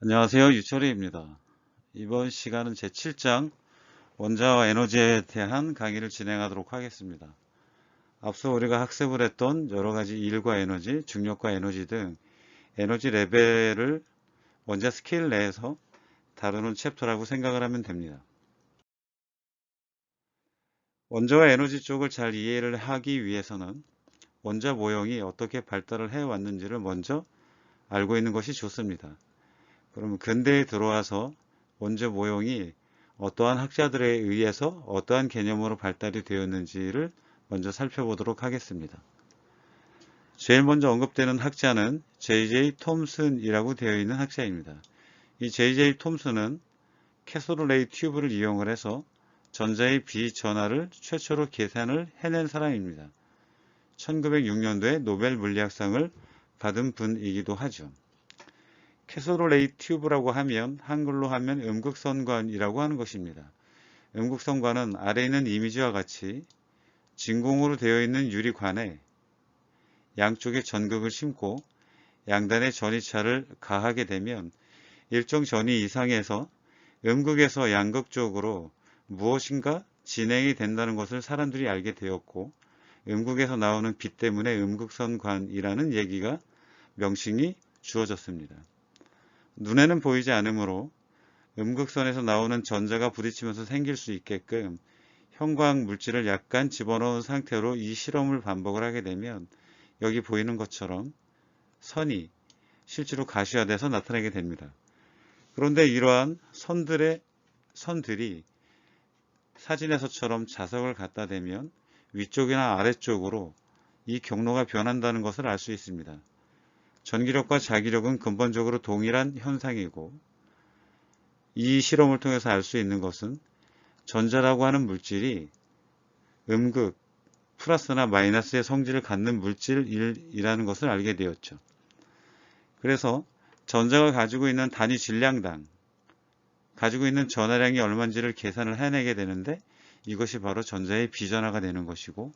안녕하세요. 유철이입니다. 이번 시간은 제7장 원자와 에너지에 대한 강의를 진행하도록 하겠습니다. 앞서 우리가 학습을 했던 여러가지 일과 에너지, 중력과 에너지 등 에너지 레벨을 원자 스케일 내에서 다루는 챕터라고 생각을 하면 됩니다. 원자와 에너지 쪽을 잘 이해를 하기 위해서는 원자 모형이 어떻게 발달을 해왔는지를 먼저 알고 있는 것이 좋습니다. 그러면 근대에 들어와서 원자 모형이 어떠한 학자들에 의해서 어떠한 개념으로 발달이 되었는지를 먼저 살펴보도록 하겠습니다. 제일 먼저 언급되는 학자는 J.J. 톰슨이라고 되어 있는 학자입니다. 이 J.J. 톰슨은 캐소드 레이 튜브를 이용을 해서 전자의 비전하를 최초로 계산을 해낸 사람입니다. 1906년도에 노벨 물리학상을 받은 분이기도 하죠. 캐소드 레이 튜브라고 하면 한글로 하면 음극선관이라고 하는 것입니다. 음극선관은 아래에 있는 이미지와 같이 진공으로 되어 있는 유리관에 양쪽에 전극을 심고 양단에 전이차를 가하게 되면 일정 전이 이상해서 음극에서 양극 쪽으로 무엇인가 진행이 된다는 것을 사람들이 알게 되었고, 음극에서 나오는 빛 때문에 음극선관이라는 얘기가 명칭이 주어졌습니다. 눈에는 보이지 않으므로 음극선에서 나오는 전자가 부딪히면서 생길 수 있게끔 형광 물질을 약간 집어넣은 상태로 이 실험을 반복을 하게 되면 여기 보이는 것처럼 선이 실제로 가시화돼서 나타나게 됩니다. 그런데 이러한 선들이 사진에서처럼 자석을 갖다 대면 위쪽이나 아래쪽으로 이 경로가 변한다는 것을 알 수 있습니다. 전기력과 자기력은 근본적으로 동일한 현상이고, 이 실험을 통해서 알 수 있는 것은 전자라고 하는 물질이 음극, 플러스나 마이너스의 성질을 갖는 물질이라는 것을 알게 되었죠. 그래서 전자가 가지고 있는 단위 질량당, 가지고 있는 전하량이 얼마인지를 계산을 해내게 되는데, 이것이 바로 전자의 비전하가 되는 것이고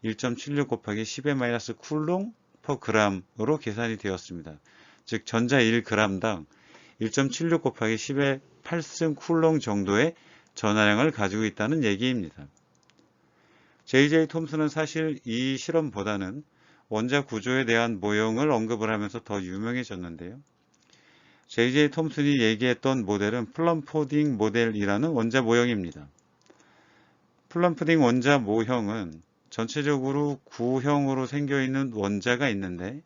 1.76 곱하기 10의 마이너스 쿨롱 퍼 그램으로 계산이 되었습니다. 즉 전자 1g당 1.76 곱하기 10의 8승 쿨롱 정도의 전하량을 가지고 있다는 얘기입니다. J.J. 톰슨은 사실 이 실험보다는 원자 구조에 대한 모형을 언급을 하면서 더 유명해졌는데요. J.J. 톰슨이 얘기했던 모델은 플럼푸딩 모델이라는 원자 모형입니다. 플럼푸딩 원자 모형은 전체적으로 구형으로 생겨있는 원자가 있는데,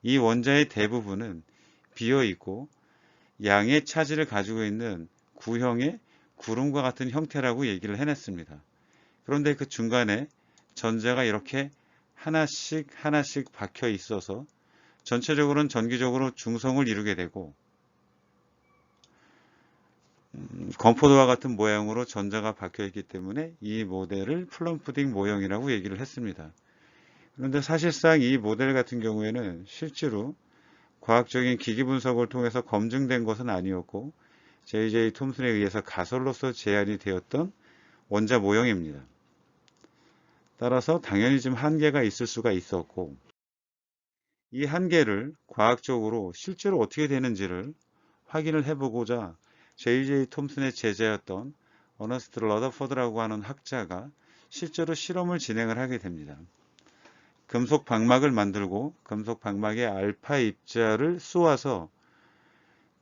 이 원자의 대부분은 비어있고 양의 차지를 가지고 있는 구형의 구름과 같은 형태라고 얘기를 해냈습니다. 그런데 그 중간에 전자가 이렇게 하나씩 하나씩 박혀 있어서 전체적으로는 전기적으로 중성을 이루게 되고, 건포도와 같은 모양으로 전자가 박혀 있기 때문에 이 모델을 플럼푸딩 모형이라고 얘기를 했습니다. 그런데 사실상 이 모델 같은 경우에는 실제로 과학적인 기기 분석을 통해서 검증된 것은 아니었고, J.J. 톰슨에 의해서 가설로서 제안이 되었던 원자 모형입니다. 따라서 당연히 좀 한계가 있을 수가 있었고, 이 한계를 과학적으로 실제로 어떻게 되는지를 확인을 해보고자 J.J. 톰슨의 제자였던 어너스트 러더포드라고 하는 학자가 실제로 실험을 진행을 하게 됩니다. 금속 방막을 만들고 금속 방막에 알파 입자를 쏘아서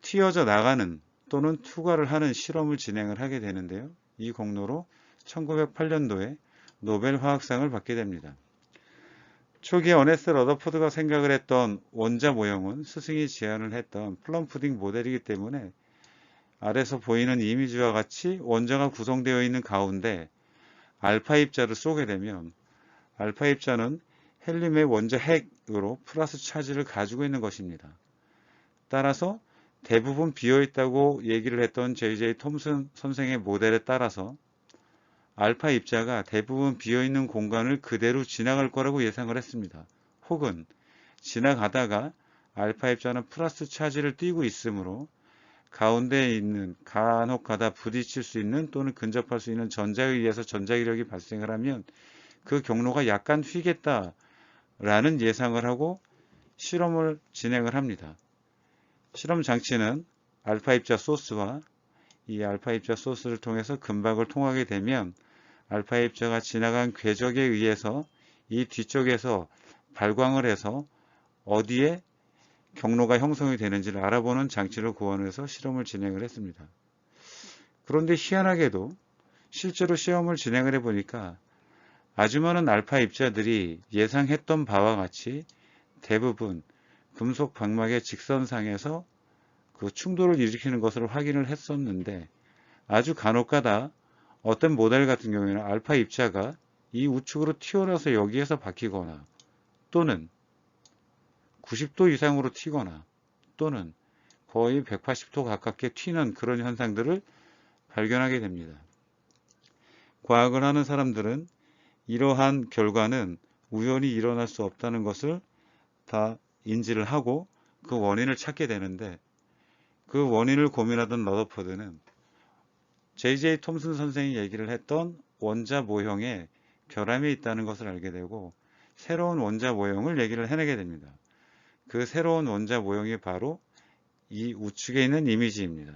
튀어져 나가는 또는 투과를 하는 실험을 진행을 하게 되는데요. 이 공로로 1908년도에 노벨 화학상을 받게 됩니다. 초기에 어네스트 러더포드가 생각을 했던 원자 모형은 스승이 제안을 했던 플럼푸딩 모델이기 때문에 아래서 보이는 이미지와 같이 원자가 구성되어 있는 가운데 알파 입자를 쏘게 되면 알파 입자는 헬륨의 원자 핵으로 플러스 차지를 가지고 있는 것입니다. 따라서 대부분 비어있다고 얘기를 했던 J.J. 톰슨 선생의 모델에 따라서 알파 입자가 대부분 비어있는 공간을 그대로 지나갈 거라고 예상을 했습니다. 혹은 지나가다가 알파 입자는 플러스 차지를 띠고 있으므로 가운데에 있는 간혹 가다 부딪힐 수 있는 또는 근접할 수 있는 전자에 의해서 전자기력이 발생을 하면 그 경로가 약간 휘겠다라는 예상을 하고 실험을 진행을 합니다. 실험 장치는 알파 입자 소스와 이 알파 입자 소스를 통해서 금박을 통하게 되면 알파 입자가 지나간 궤적에 의해서 이 뒤쪽에서 발광을 해서 어디에 경로가 형성이 되는지를 알아보는 장치를 고안해서 실험을 진행을 했습니다. 그런데 희한하게도 실제로 시험을 진행을 해보니까 아주 많은 알파 입자들이 예상했던 바와 같이 대부분 금속 방막의 직선상에서 그 충돌을 일으키는 것을 확인을 했었는데, 아주 간혹가다 어떤 모델 같은 경우에는 알파 입자가 이 우측으로 튀어나와서 여기에서 박히거나 또는 90도 이상으로 튀거나 또는 거의 180도 가깝게 튀는 그런 현상들을 발견하게 됩니다. 과학을 하는 사람들은 이러한 결과는 우연히 일어날 수 없다는 것을 다 인지를 하고 그 원인을 찾게 되는데, 그 원인을 고민하던 러더퍼드는 J.J. 톰슨 선생이 얘기를 했던 원자 모형에 결함이 있다는 것을 알게 되고 새로운 원자 모형을 얘기를 해내게 됩니다. 그 새로운 원자 모형이 바로 이 우측에 있는 이미지입니다.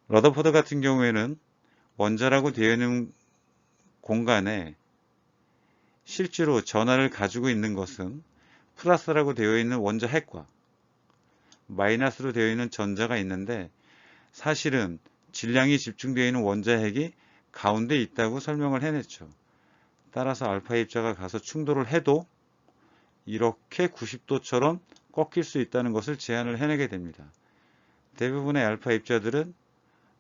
러더퍼드 같은 경우에는 원자라고 되어 있는 공간에 실제로 전하를 가지고 있는 것은 플러스라고 되어 있는 원자 핵과 마이너스로 되어 있는 전자가 있는데, 사실은 질량이 집중되어 있는 원자 핵이 가운데 있다고 설명을 해냈죠. 따라서 알파 입자가 가서 충돌을 해도 이렇게 90도처럼 꺾일 수 있다는 것을 제안을 해내게 됩니다. 대부분의 알파 입자들은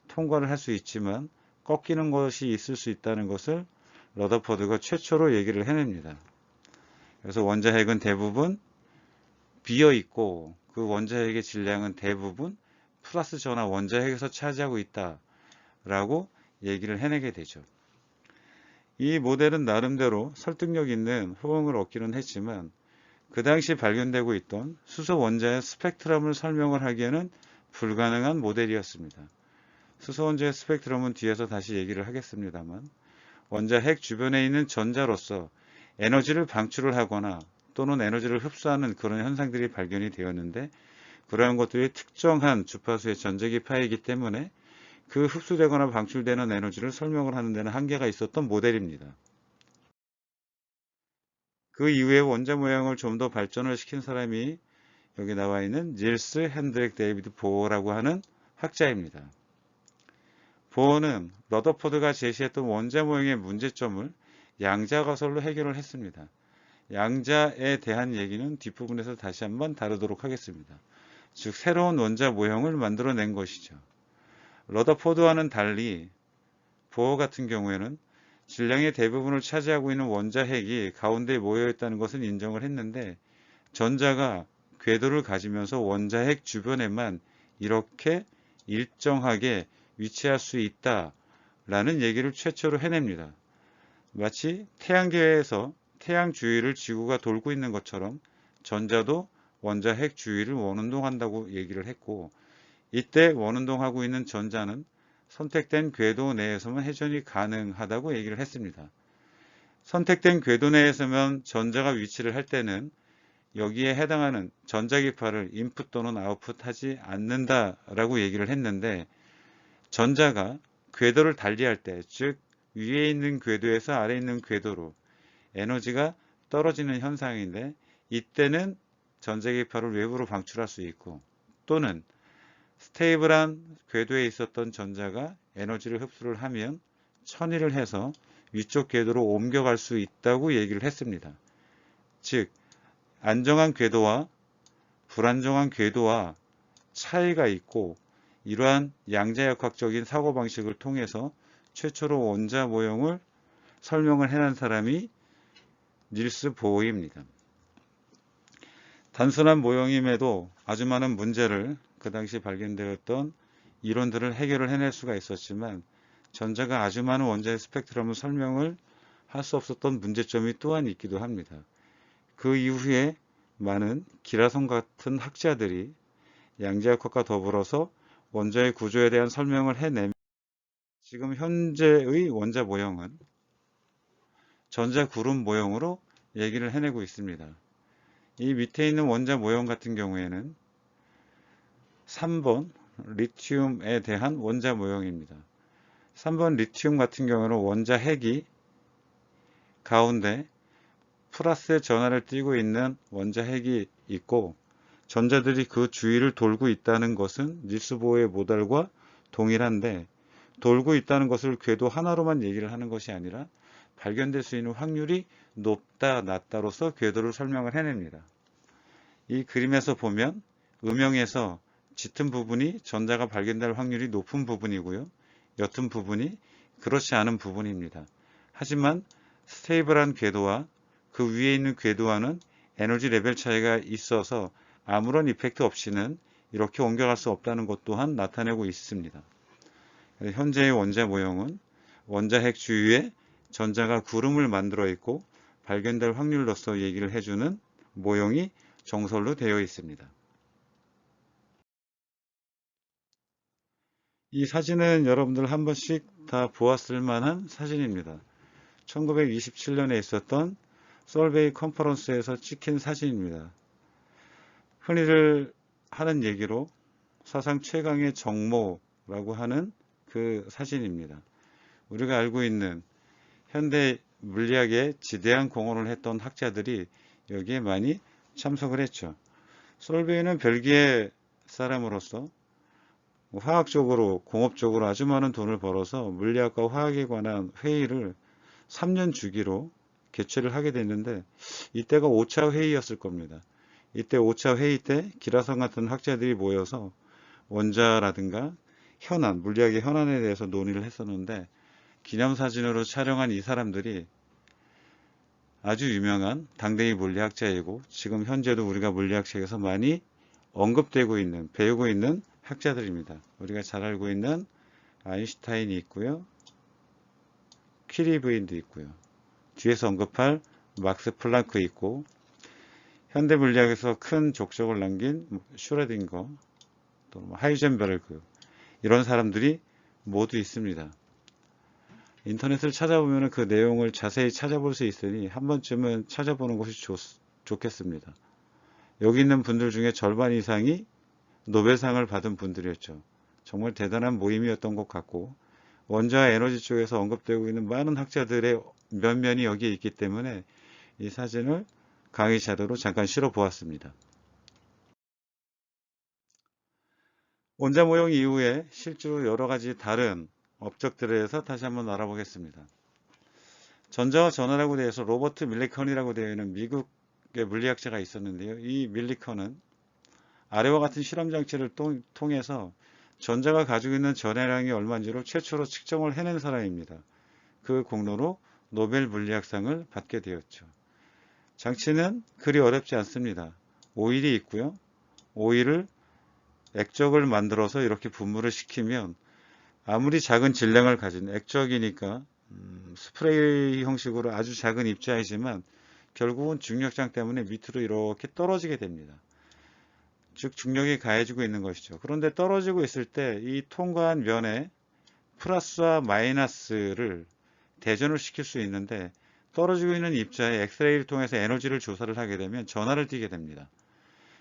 통과를 할 수 있지만 꺾이는 것이 있을 수 있다는 것을 러더퍼드가 최초로 얘기를 해냅니다. 그래서 원자 핵은 대부분 비어 있고 그 원자 핵의 질량은 대부분 플러스 전하 원자 핵에서 차지하고 있다라고 얘기를 해내게 되죠. 이 모델은 나름대로 설득력 있는 호응을 얻기는 했지만 그 당시 발견되고 있던 수소 원자의 스펙트럼을 설명을 하기에는 불가능한 모델이었습니다. 수소 원자의 스펙트럼은 뒤에서 다시 얘기를 하겠습니다만, 원자 핵 주변에 있는 전자로서 에너지를 방출을 하거나 또는 에너지를 흡수하는 그런 현상들이 발견이 되었는데, 그러한 것들이 특정한 주파수의 전자기 파이기 때문에 그 흡수되거나 방출되는 에너지를 설명을 하는 데는 한계가 있었던 모델입니다. 그 이후에 원자 모양을 좀 더 발전을 시킨 사람이 여기 나와 있는 닐스 핸드릭 데이비드 보어라고 하는 학자입니다. 보어는 러더퍼드가 제시했던 원자 모형의 문제점을 양자 가설로 해결을 했습니다. 양자에 대한 얘기는 뒷부분에서 다시 한번 다루도록 하겠습니다. 즉 새로운 원자 모형을 만들어낸 것이죠. 러더포드와는 달리 보어 같은 경우에는 질량의 대부분을 차지하고 있는 원자 핵이 가운데에 모여 있다는 것은 인정을 했는데, 전자가 궤도를 가지면서 원자 핵 주변에만 이렇게 일정하게 위치할 수 있다라는 얘기를 최초로 해냅니다. 마치 태양계에서 태양 주위를 지구가 돌고 있는 것처럼 전자도 원자 핵 주위를 원운동한다고 얘기를 했고, 이때 원운동하고 있는 전자는 선택된 궤도 내에서만 회전이 가능하다고 얘기를 했습니다. 선택된 궤도 내에서만 전자가 위치를 할 때는 여기에 해당하는 전자기파를 인풋 또는 아웃풋 하지 않는다라고 얘기를 했는데, 전자가 궤도를 달리할 때, 즉 위에 있는 궤도에서 아래에 있는 궤도로 에너지가 떨어지는 현상인데, 이때는 전자기파를 외부로 방출할 수 있고, 또는 스테이블한 궤도에 있었던 전자가 에너지를 흡수를 하면 천일을 해서 위쪽 궤도로 옮겨갈 수 있다고 얘기를 했습니다. 즉 안정한 궤도와 불안정한 궤도와 차이가 있고, 이러한 양자역학적인 사고방식을 통해서 최초로 원자 모형을 설명을 해낸 사람이 닐스 보어입니다. 단순한 모형임에도 아주 많은 문제를 그 당시 발견되었던 이론들을 해결을 해낼 수가 있었지만, 전자가 아주 많은 원자의 스펙트럼을 설명을 할 수 없었던 문제점이 또한 있기도 합니다. 그 이후에 많은 기라성 같은 학자들이 양자역학과 더불어서 원자의 구조에 대한 설명을 해내며 지금 현재의 원자 모형은 전자구름 모형으로 얘기를 해내고 있습니다. 이 밑에 있는 원자 모형 같은 경우에는 3번 리튬에 대한 원자 모형입니다. 3번 리튬 같은 경우는 원자 핵이 가운데 플러스의 전하를 띠고 있는 원자 핵이 있고 전자들이 그 주위를 돌고 있다는 것은 닐스 보어의 모델과 동일한데 돌고 있다는 것을 궤도 하나로만 얘기를 하는 것이 아니라 발견될 수 있는 확률이 높다 낮다로서 궤도를 설명을 해냅니다. 이 그림에서 보면 음영에서 짙은 부분이 전자가 발견될 확률이 높은 부분이고요. 옅은 부분이 그렇지 않은 부분입니다. 하지만 스테이블한 궤도와 그 위에 있는 궤도와는 에너지 레벨 차이가 있어서 아무런 이펙트 없이는 이렇게 옮겨갈 수 없다는 것 또한 나타내고 있습니다. 현재의 원자 모형은 원자 핵 주위에 전자가 구름을 만들어 있고 발견될 확률로서 얘기를 해주는 모형이 정설로 되어 있습니다. 이 사진은 여러분들 한 번씩 다 보았을 만한 사진입니다. 1927년에 있었던 솔베이 컨퍼런스에서 찍힌 사진입니다. 흔히들 하는 얘기로 사상 최강의 정모라고 하는 그 사진입니다. 우리가 알고 있는 현대 물리학에 지대한 공헌을 했던 학자들이 여기에 많이 참석을 했죠. 솔베이는 벨기에 사람으로서 화학적으로 공업적으로 아주 많은 돈을 벌어서 물리학과 화학에 관한 회의를 3년 주기로 개최를 하게 됐는데 이때가 5차 회의였을 겁니다. 이때 5차 회의 때 기라성 같은 학자들이 모여서 원자라든가 현안, 물리학의 현안에 대해서 논의를 했었는데 기념사진으로 촬영한 이 사람들이 아주 유명한 당대의 물리학자이고 지금 현재도 우리가 물리학책에서 많이 언급되고 있는, 배우고 있는 학자들입니다. 우리가 잘 알고 있는 아인슈타인이 있고요. 퀴리 부인도 있고요. 뒤에서 언급할 막스 플랑크 있고 현대 물리학에서 큰 족적을 남긴 슈레딩거, 또 하이젠베르그 이런 사람들이 모두 있습니다. 인터넷을 찾아보면 그 내용을 자세히 찾아볼 수 있으니 한 번쯤은 찾아보는 것이 좋겠습니다. 여기 있는 분들 중에 절반 이상이 노벨상을 받은 분들이었죠. 정말 대단한 모임이었던 것 같고 원자와 에너지 쪽에서 언급되고 있는 많은 학자들의 면면이 여기에 있기 때문에 이 사진을 강의 자료로 잠깐 실어 보았습니다. 원자 모형 이후에 실제로 여러 가지 다른 업적들에 대해서 다시 한번 알아보겠습니다. 전자와 전하라고 되어서 로버트 밀리컨이라고 되어 있는 미국의 물리학자가 있었는데요. 이 밀리컨은 아래와 같은 실험 장치를 통해서 전자가 가지고 있는 전하량이 얼마인지를 최초로 측정을 해낸 사람입니다. 그 공로로 노벨 물리학상을 받게 되었죠. 장치는 그리 어렵지 않습니다. 오일이 있고요. 오일을 액적을 만들어서 이렇게 분무를 시키면 아무리 작은 질량을 가진 액적이니까 스프레이 형식으로 아주 작은 입자이지만 결국은 중력장 때문에 밑으로 이렇게 떨어지게 됩니다. 즉 중력이 가해지고 있는 것이죠. 그런데 떨어지고 있을 때 이 통과한 면에 플러스와 마이너스를 대전을 시킬 수 있는데 떨어지고 있는 입자에 엑스레이를 통해서 에너지를 조사를 하게 되면 전하를 띠게 됩니다.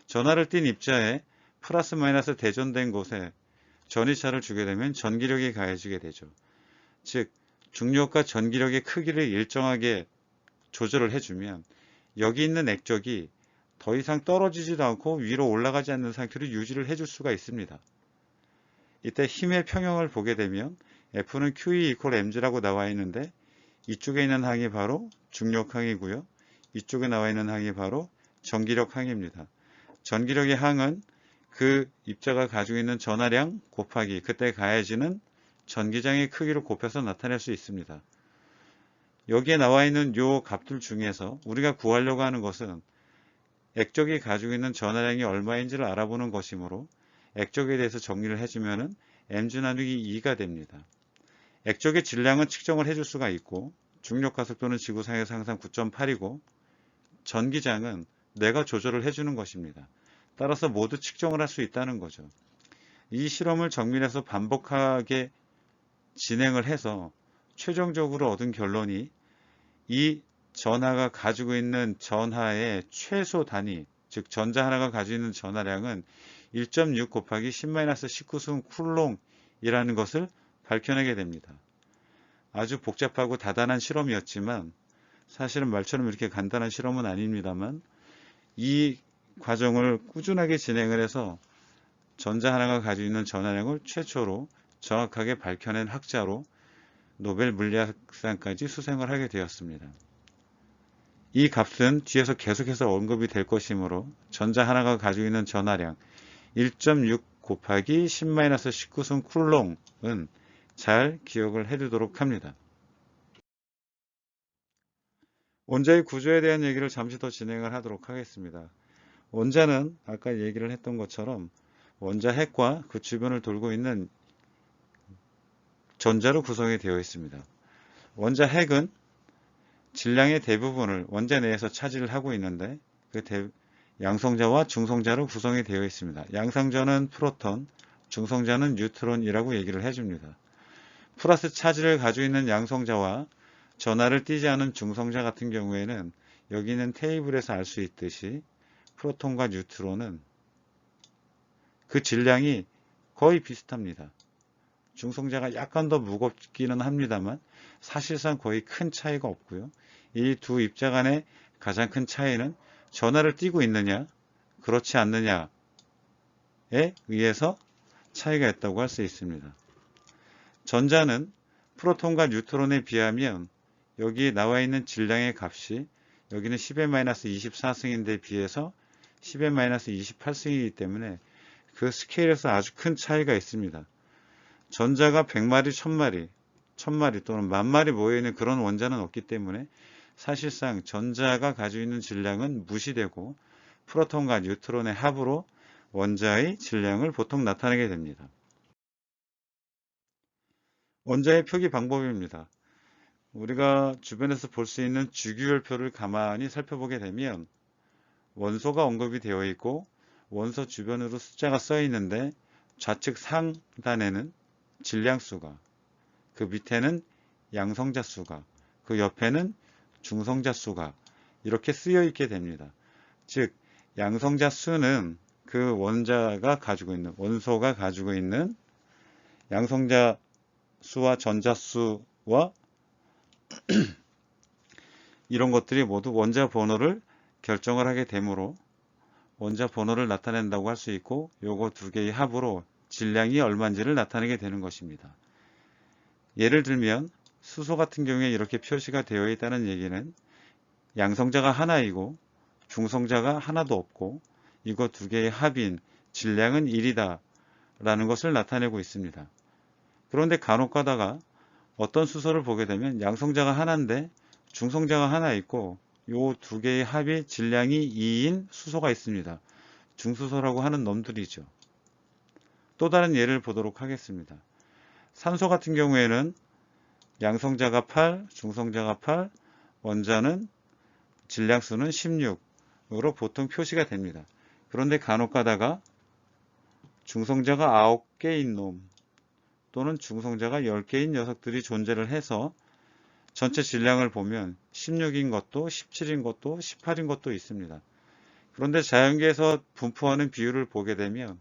전하를 띈 입자에 플러스 마이너스 대전된 곳에 전이차를 주게 되면 전기력이 가해지게 되죠. 즉 중력과 전기력의 크기를 일정하게 조절을 해주면 여기 있는 액적이 더 이상 떨어지지도 않고 위로 올라가지 않는 상태로 유지를 해줄 수가 있습니다. 이때 힘의 평형을 보게 되면 F는 QE 이퀄 mg라고 나와 있는데 이쪽에 있는 항이 바로 중력항이고요. 이쪽에 나와 있는 항이 바로 전기력 항입니다. 전기력의 항은 그 입자가 가지고 있는 전하량 곱하기 그때 가해지는 전기장의 크기를 곱해서 나타낼 수 있습니다. 여기에 나와 있는 요 값들 중에서 우리가 구하려고 하는 것은 액적이 가지고 있는 전하량이 얼마인지를 알아보는 것이므로 액적에 대해서 정리를 해주면 mg 나누기 2가 됩니다. 액적의 질량은 측정을 해줄 수가 있고 중력 가속도는 지구상에서 항상 9.8이고 전기장은 내가 조절을 해주는 것입니다. 따라서 모두 측정을 할 수 있다는 거죠. 이 실험을 정밀해서 반복하게 진행을 해서 최종적으로 얻은 결론이 이 전하가 가지고 있는 전하의 최소 단위, 즉 전자 하나가 가지고 있는 전하량은 1.6 곱하기 10-19승 쿨롱이라는 것을 밝혀내게 됩니다. 아주 복잡하고 다단한 실험이었지만 사실은 말처럼 이렇게 간단한 실험은 아닙니다만 이 과정을 꾸준하게 진행을 해서 전자 하나가 가지고 있는 전하량을 최초로 정확하게 밝혀낸 학자로 노벨 물리학상까지 수상을 하게 되었습니다. 이 값은 뒤에서 계속해서 언급이 될 것이므로 전자 하나가 가지고 있는 전하량 1.6 곱하기 10-19승 쿨롱은 잘 기억을 해두도록 합니다. 원자의 구조에 대한 얘기를 잠시 더 진행을 하도록 하겠습니다. 원자는 아까 얘기를 했던 것처럼 원자 핵과 그 주변을 돌고 있는 전자로 구성이 되어 있습니다. 원자 핵은 질량의 대부분을 원자 내에서 차지를 하고 있는데 그 양성자와 중성자로 구성이 되어 있습니다. 양성자는 프로톤, 중성자는 뉴트론이라고 얘기를 해줍니다. 플러스 차지를 가지고 있는 양성자와 전하를 띠지 않은 중성자 같은 경우에는 여기 있는 테이블에서 알 수 있듯이 프로톤과 뉴트론은 그 질량이 거의 비슷합니다. 중성자가 약간 더 무겁기는 합니다만 사실상 거의 큰 차이가 없고요. 이 두 입자 간의 가장 큰 차이는 전하를 띠고 있느냐 그렇지 않느냐에 의해서 차이가 있다고 할 수 있습니다. 전자는 프로톤과 뉴트론에 비하면 여기 나와 있는 질량의 값이 여기는 10-24승인데 비해서 10-28승이기 때문에 그 스케일에서 아주 큰 차이가 있습니다. 전자가 100마리, 1000마리 또는 10,000마리 모여있는 그런 원자는 없기 때문에 사실상 전자가 가지고 있는 질량은 무시되고 프로톤과 뉴트론의 합으로 원자의 질량을 보통 나타내게 됩니다. 원자의 표기 방법입니다. 우리가 주변에서 볼 수 있는 주기율표를 가만히 살펴보게 되면 원소가 언급이 되어 있고 원소 주변으로 숫자가 써 있는데 좌측 상단에는 질량수가, 그 밑에는 양성자 수가, 그 옆에는 중성자 수가 이렇게 쓰여 있게 됩니다. 즉 양성자 수는 그 원소가 가지고 있는 양성자 수와 전자 수와 이런 것들이 모두 원자 번호를 결정을 하게 되므로 원자 번호를 나타낸다고 할 수 있고 요거 두 개의 합으로 질량이 얼마인지를 나타내게 되는 것입니다. 예를 들면 수소 같은 경우에 이렇게 표시가 되어 있다는 얘기는 양성자가 하나이고 중성자가 하나도 없고 이거 두 개의 합인 질량은 1이다 라는 것을 나타내고 있습니다. 그런데 간혹 가다가 어떤 수소를 보게 되면 양성자가 하나인데 중성자가 하나 있고 요 두 개의 합이 질량이 2인 수소가 있습니다. 중수소라고 하는 놈들이죠. 또 다른 예를 보도록 하겠습니다. 산소 같은 경우에는 양성자가 8, 중성자가 8, 원자는 질량수는 16으로 보통 표시가 됩니다. 그런데 간혹 가다가 중성자가 9개인 놈 또는 중성자가 10개인 녀석들이 존재를 해서 전체 질량을 보면 16인 것도 17인 것도 18인 것도 있습니다. 그런데 자연계에서 분포하는 비율을 보게 되면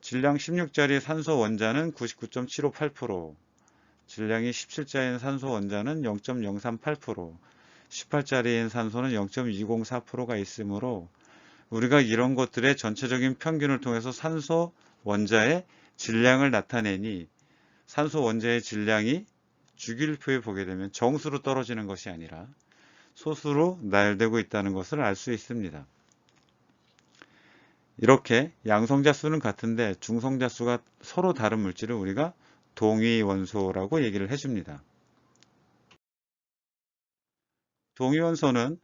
질량 16짜리 산소 원자는 99.758%, 질량이 17짜리인 산소 원자는 0.038%, 18짜리인 산소는 0.204%가 있으므로 우리가 이런 것들의 전체적인 평균을 통해서 산소 원자의 질량을 나타내니 산소 원자의 질량이 주기율표에 보게 되면 정수로 떨어지는 것이 아니라 소수로 나열되고 있다는 것을 알 수 있습니다. 이렇게 양성자 수는 같은데 중성자 수가 서로 다른 물질을 우리가 동위원소라고 얘기를 해줍니다. 동위원소는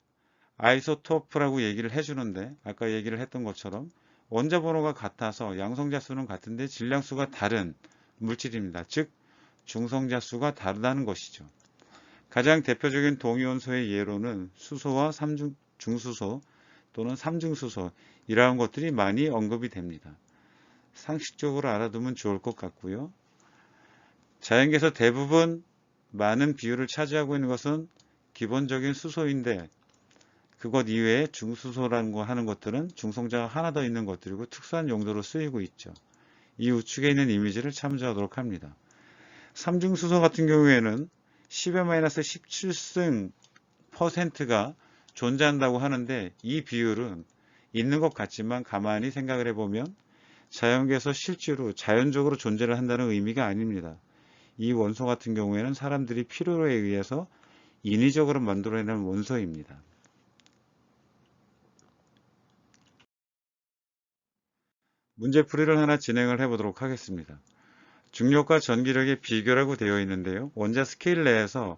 아이소토프라고 얘기를 해주는데 아까 얘기를 했던 것처럼 원자 번호가 같아서 양성자 수는 같은데 질량수가 다른 물질입니다. 즉 중성자 수가 다르다는 것이죠. 가장 대표적인 동위원소의 예로는 수소와 중수소 또는 삼중수소 이러한 것들이 많이 언급이 됩니다. 상식적으로 알아두면 좋을 것 같고요. 자연계에서 대부분 많은 비율을 차지하고 있는 것은 기본적인 수소인데 그것 이외에 중수소라는 거 하는 것들은 중성자가 하나 더 있는 것들이고 특수한 용도로 쓰이고 있죠. 이 우측에 있는 이미지를 참조하도록 합니다. 삼중수소 같은 경우에는 10-17승 %가 존재한다고 하는데 이 비율은 있는 것 같지만 가만히 생각을 해보면 자연계에서 실제로 자연적으로 존재를 한다는 의미가 아닙니다. 이 원소 같은 경우에는 사람들이 필요에 의해서 인위적으로 만들어내는 원소입니다. 문제풀이를 하나 진행을 해보도록 하겠습니다. 중력과 전기력의 비교라고 되어 있는데요. 원자 스케일 내에서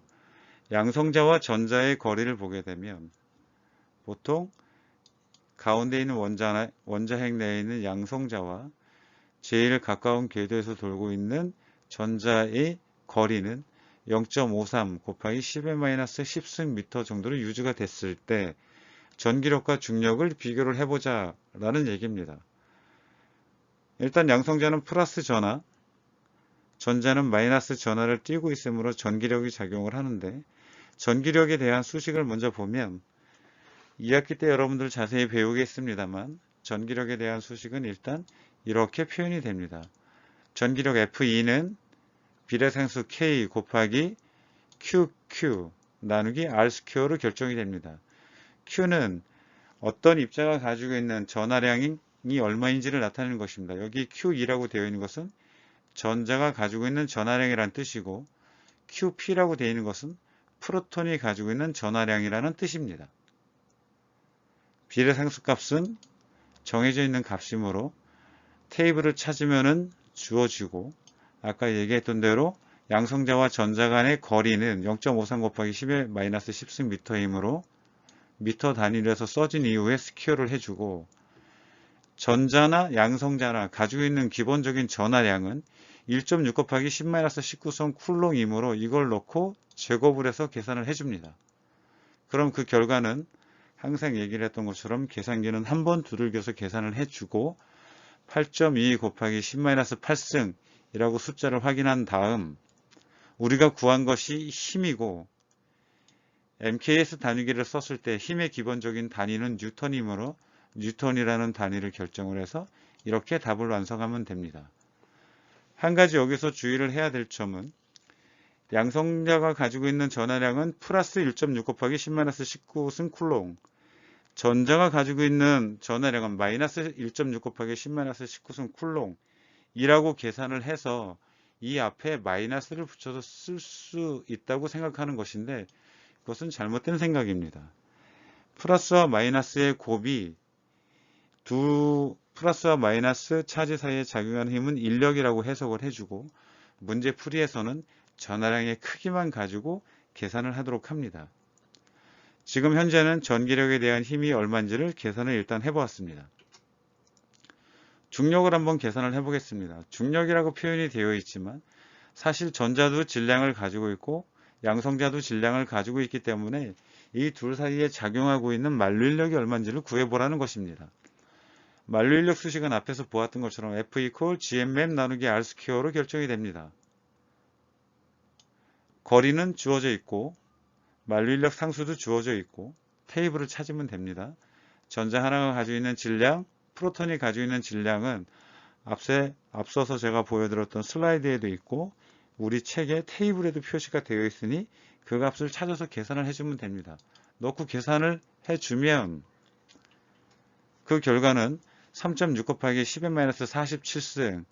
양성자와 전자의 거리를 보게 되면 보통 가운데 있는 원자핵 내에 있는 양성자와 제일 가까운 궤도에서 돌고 있는 전자의 거리는 0.53 곱하기 10-10승 미터 정도로 유지가 됐을 때 전기력과 중력을 비교를 해보자 라는 얘기입니다. 일단 양성자는 플러스 전하, 전자는 마이너스 전하를 띄고 있으므로 전기력이 작용을 하는데 전기력에 대한 수식을 먼저 보면 2학기 때 여러분들 자세히 배우겠습니다만 전기력에 대한 수식은 일단 이렇게 표현이 됩니다. 전기력 F2는 비례상수 K 곱하기 QQ 나누기 R 스퀘어로 결정이 됩니다. Q는 어떤 입자가 가지고 있는 전하량이 얼마인지를 나타내는 것입니다. 여기 Q2라고 되어 있는 것은 전자가 가지고 있는 전하량이라는 뜻이고 QP라고 되어 있는 것은 프로톤이 가지고 있는 전하량이라는 뜻입니다. 비례상수 값은 정해져 있는 값이므로 테이블을 찾으면 주어지고 아까 얘기했던 대로 양성자와 전자 간의 거리는 0.53 곱하기 10-10승 미터이므로 미터 단위로해서 써진 이후에 스퀘어를 해주고 전자나 양성자나 가지고 있는 기본적인 전하량은 1.6 곱하기 10-19선 쿨롱이므로 이걸 넣고 제곱을 해서 계산을 해줍니다. 그럼 그 결과는 항상 얘기를 했던 것처럼 계산기는 한 번 두들겨서 계산을 해주고 8.2 곱하기 10-8승 이라고 숫자를 확인한 다음 우리가 구한 것이 힘이고 MKS 단위기를 썼을 때 힘의 기본적인 단위는 뉴턴이므로 뉴턴이라는 단위를 결정을 해서 이렇게 답을 완성하면 됩니다. 한 가지 여기서 주의를 해야 될 점은 양성자가 가지고 있는 전하량은 플러스 1.6 곱하기 10-19승 쿨롱 전자가 가지고 있는 전하량은 마이너스 1.6 곱하기 10-19승 쿨롱 이라고 계산을 해서 이 앞에 마이너스를 붙여서 쓸 수 있다고 생각하는 것인데 그것은 잘못된 생각입니다. 플러스와 마이너스의 곱이 두 플러스와 마이너스 차지 사이에 작용하는 힘은 인력이라고 해석을 해주고 문제 풀이에서는 전하량의 크기만 가지고 계산을 하도록 합니다. 지금 현재는 전기력에 대한 힘이 얼마인지를 계산을 일단 해보았습니다. 중력을 한번 계산을 해보겠습니다. 중력이라고 표현이 되어 있지만 사실 전자도 질량을 가지고 있고 양성자도 질량을 가지고 있기 때문에 이 둘 사이에 작용하고 있는 만류인력이 얼마인지를 구해보라는 것입니다. 만류인력 수식은 앞에서 보았던 것처럼 F equal GMM 나누기 R 스퀘어로 결정이 됩니다. 거리는 주어져 있고 만류인력 상수도 주어져 있고 테이블을 찾으면 됩니다. 전자 하나가 가지고 있는 질량, 프로톤이 가지고 있는 질량은 앞서서 제가 보여드렸던 슬라이드에도 있고 우리 책의 테이블에도 표시가 되어 있으니 그 값을 찾아서 계산을 해주면 됩니다. 넣고 계산을 해주면 그 결과는 3.6 곱하기 10-47승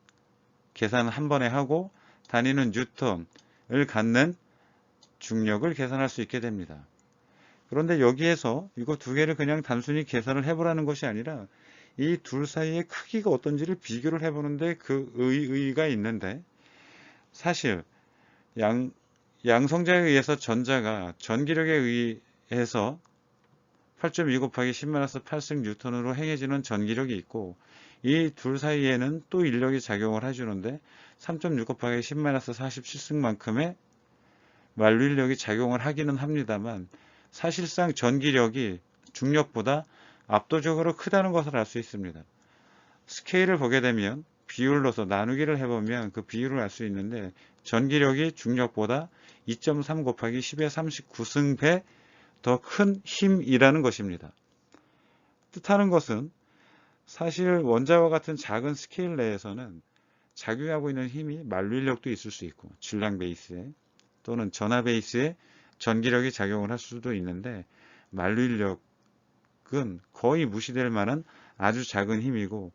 계산을 한 번에 하고 단위는 뉴턴을 갖는 중력을 계산할 수 있게 됩니다. 그런데 여기에서 이거 두 개를 그냥 단순히 계산을 해보라는 것이 아니라 이 둘 사이의 크기가 어떤지를 비교를 해보는데 그 의의가 있는데 사실 양성자에 의해서 전자가 전기력에 의해서 8.2 곱하기 10-8승 뉴턴으로 행해지는 전기력이 있고 이 둘 사이에는 또 인력이 작용을 해주는데 3.6 곱하기 10-47승만큼의 만류인력이 작용을 하기는 합니다만 사실상 전기력이 중력보다 압도적으로 크다는 것을 알 수 있습니다. 스케일을 보게 되면 비율로서 나누기를 해보면 그 비율을 알 수 있는데 전기력이 중력보다 2.3 곱하기 10의 39승 배 더 큰 힘이라는 것입니다. 뜻하는 것은 사실 원자와 같은 작은 스케일 내에서는 작용하고 있는 힘이 만류인력도 있을 수 있고 질량 베이스에 또는 전하 베이스에 전기력이 작용을 할 수도 있는데 만류인력은 거의 무시될 만한 아주 작은 힘이고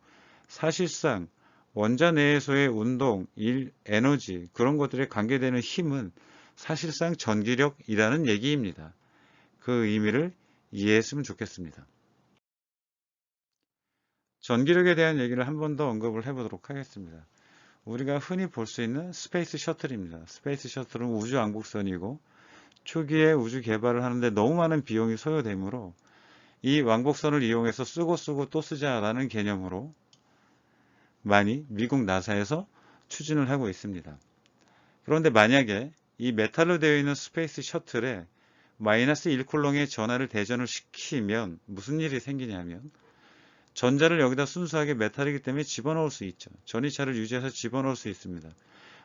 사실상 원자 내에서의 운동, 에너지 그런 것들에 관계되는 힘은 사실상 전기력이라는 얘기입니다. 그 의미를 이해했으면 좋겠습니다. 전기력에 대한 얘기를 한 번 더 언급을 해보도록 하겠습니다. 우리가 흔히 볼 수 있는 스페이스 셔틀입니다. 스페이스 셔틀은 우주 왕복선이고 초기에 우주 개발을 하는데 너무 많은 비용이 소요되므로 이 왕복선을 이용해서 쓰고 또 쓰자라는 개념으로 많이 미국 나사에서 추진을 하고 있습니다. 그런데 만약에 이 메탈로 되어 있는 스페이스 셔틀에 마이너스 1쿨롱의 전하를 대전을 시키면 무슨 일이 생기냐면 전자를 여기다 순수하게 메탈이기 때문에 집어넣을 수 있죠. 전이차를 유지해서 집어넣을 수 있습니다.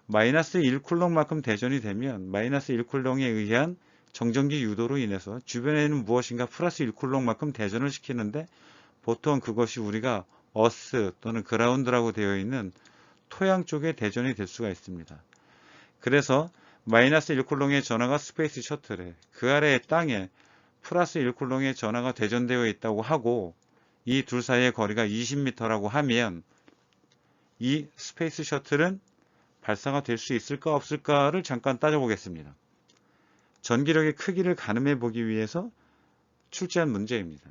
마이너스 1쿨롱만큼 대전이 되면 마이너스 1쿨롱에 의한 정전기 유도로 인해서 주변에 있는 무엇인가 플러스 1쿨롱만큼 대전을 시키는데 보통 그것이 우리가 어스 또는 그라운드라고 되어 있는 토양 쪽에 대전이 될 수가 있습니다. 그래서 마이너스 1쿨롱의 전하가 스페이스 셔틀에 그 아래의 땅에 플러스 1쿨롱의 전하가 대전되어 있다고 하고 이 둘 사이의 거리가 20m라고 하면 이 스페이스 셔틀은 발사가 될 수 있을까 없을까를 잠깐 따져보겠습니다. 전기력의 크기를 가늠해 보기 위해서 출제한 문제입니다.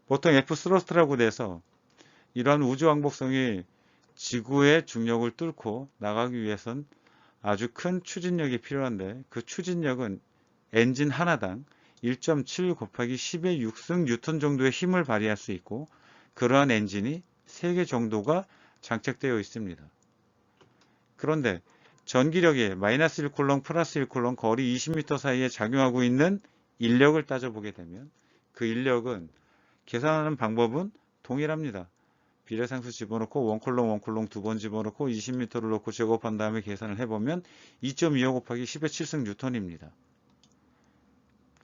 보통 F 스러스트라고 돼서 이러한 우주왕복성이 지구의 중력을 뚫고 나가기 위해선 아주 큰 추진력이 필요한데 그 추진력은 엔진 하나당 1.7 곱하기 10의 6승 뉴턴 정도의 힘을 발휘할 수 있고 그러한 엔진이 3개 정도가 장착되어 있습니다. 그런데 전기력에 마이너스 1쿨롱 플러스 1쿨롱 거리 20m 사이에 작용하고 있는 인력을 따져보게 되면 그 인력은 계산하는 방법은 동일합니다. 비례상수 집어넣고 원쿨롱 두 번 집어넣고 20m를 넣고 제곱한 다음에 계산을 해보면 2.25 곱하기 10의 7승 뉴턴입니다.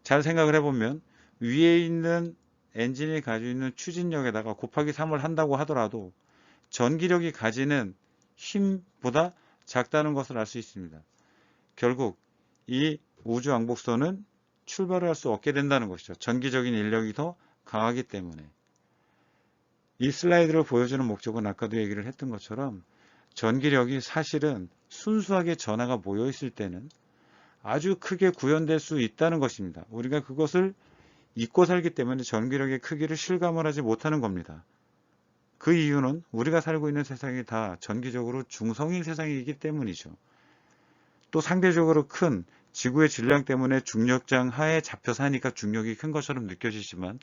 잘 생각을 해보면 위에 있는 엔진이 가지고 있는 추진력에다가 곱하기 3을 한다고 하더라도 전기력이 가지는 힘보다 작다는 것을 알 수 있습니다. 결국 이 우주왕복선은 출발을 할 수 없게 된다는 것이죠. 전기적인 인력이 더 강하기 때문에. 이 슬라이드를 보여주는 목적은 아까도 얘기를 했던 것처럼 전기력이 사실은 순수하게 전하가 모여 있을 때는 아주 크게 구현될 수 있다는 것입니다. 우리가 그것을 잊고 살기 때문에 전기력의 크기를 실감을 하지 못하는 겁니다. 그 이유는 우리가 살고 있는 세상이 다 전기적으로 중성인 세상이기 때문이죠. 또 상대적으로 큰 지구의 질량 때문에 중력장 하에 잡혀 사니까 중력이 큰 것처럼 느껴지지만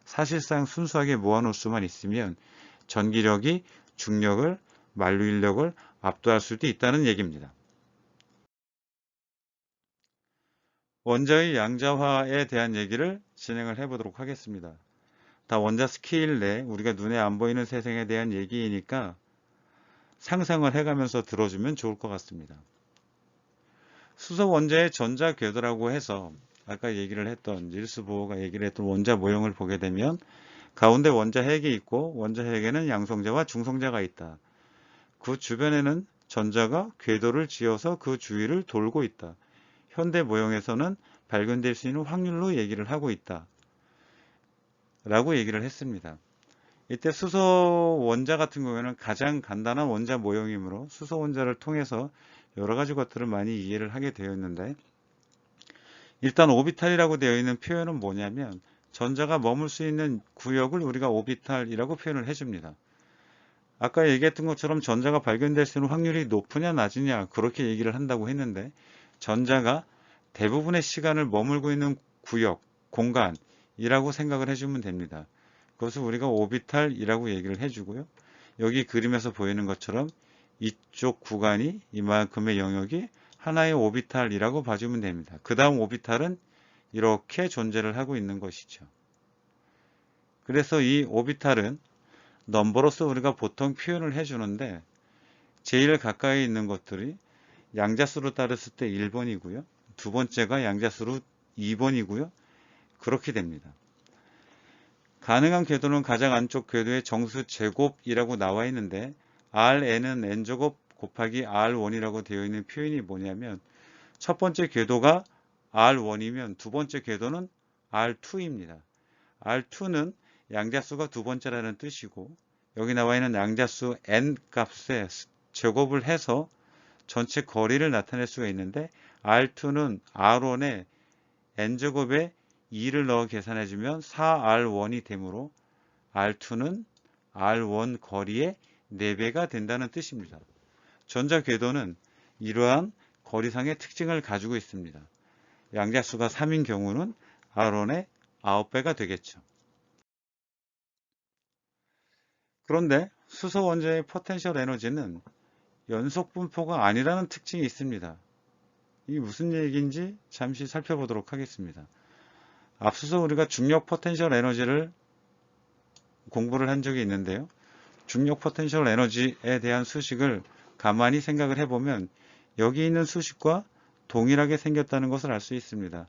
사실상 순수하게 모아놓을 수만 있으면 전기력이 중력을, 만류인력을 압도할 수도 있다는 얘기입니다. 원자의 양자화에 대한 얘기를 진행을 해보도록 하겠습니다. 다 원자 스케일 내 우리가 눈에 안 보이는 세상에 대한 얘기이니까 상상을 해가면서 들어주면 좋을 것 같습니다. 수소 원자의 전자 궤도라고 해서 아까 얘기를 했던 닐스 보어가 얘기를 했던 원자 모형을 보게 되면 가운데 원자 핵이 있고 원자 핵에는 양성자와 중성자가 있다. 그 주변에는 전자가 궤도를 지어서 그 주위를 돌고 있다. 현대 모형에서는 발견될 수 있는 확률로 얘기를 하고 있다. 라고 얘기를 했습니다. 이때 수소 원자 같은 경우에는 가장 간단한 원자 모형이므로 수소 원자를 통해서 여러 가지 것들을 많이 이해를 하게 되어 있는데 일단 오비탈이라고 되어 있는 표현은 뭐냐면 전자가 머물 수 있는 구역을 우리가 오비탈이라고 표현을 해줍니다. 아까 얘기했던 것처럼 전자가 발견될 수 있는 확률이 높으냐 낮으냐 그렇게 얘기를 한다고 했는데 전자가 대부분의 시간을 머물고 있는 구역, 공간이라고 생각을 해주면 됩니다. 그것을 우리가 오비탈이라고 얘기를 해주고요. 여기 그림에서 보이는 것처럼 이쪽 구간이 이만큼의 영역이 하나의 오비탈이라고 봐주면 됩니다. 그 다음 오비탈은 이렇게 존재를 하고 있는 것이죠. 그래서 이 오비탈은 넘버로서 우리가 보통 표현을 해주는데 제일 가까이 있는 것들이 양자수로 따졌을 때 1번이고요. 두 번째가 양자수로 2번이고요. 그렇게 됩니다. 가능한 궤도는 가장 안쪽 궤도의 정수 제곱이라고 나와 있는데 Rn은 n제곱 곱하기 R1이라고 되어 있는 표현이 뭐냐면 첫 번째 궤도가 R1이면 두 번째 궤도는 R2입니다. R2는 양자수가 두 번째라는 뜻이고 여기 나와 있는 양자수 n 값에 제곱을 해서 전체 거리를 나타낼 수가 있는데 R2는 R1에 n제곱에 2를 넣어 계산해주면 4R1이 되므로 R2는 R1 거리의 4배가 된다는 뜻입니다. 전자궤도는 이러한 거리상의 특징을 가지고 있습니다. 양자수가 3인 경우는 R1의 9배가 되겠죠. 그런데 수소 원자의 포텐셜 에너지는 연속 분포가 아니라는 특징이 있습니다. 이게 무슨 얘기인지 잠시 살펴보도록 하겠습니다. 앞서서 우리가 중력 포텐셜 에너지를 공부를 한 적이 있는데요. 중력 포텐셜 에너지에 대한 수식을 가만히 생각을 해보면 여기 있는 수식과 동일하게 생겼다는 것을 알 수 있습니다.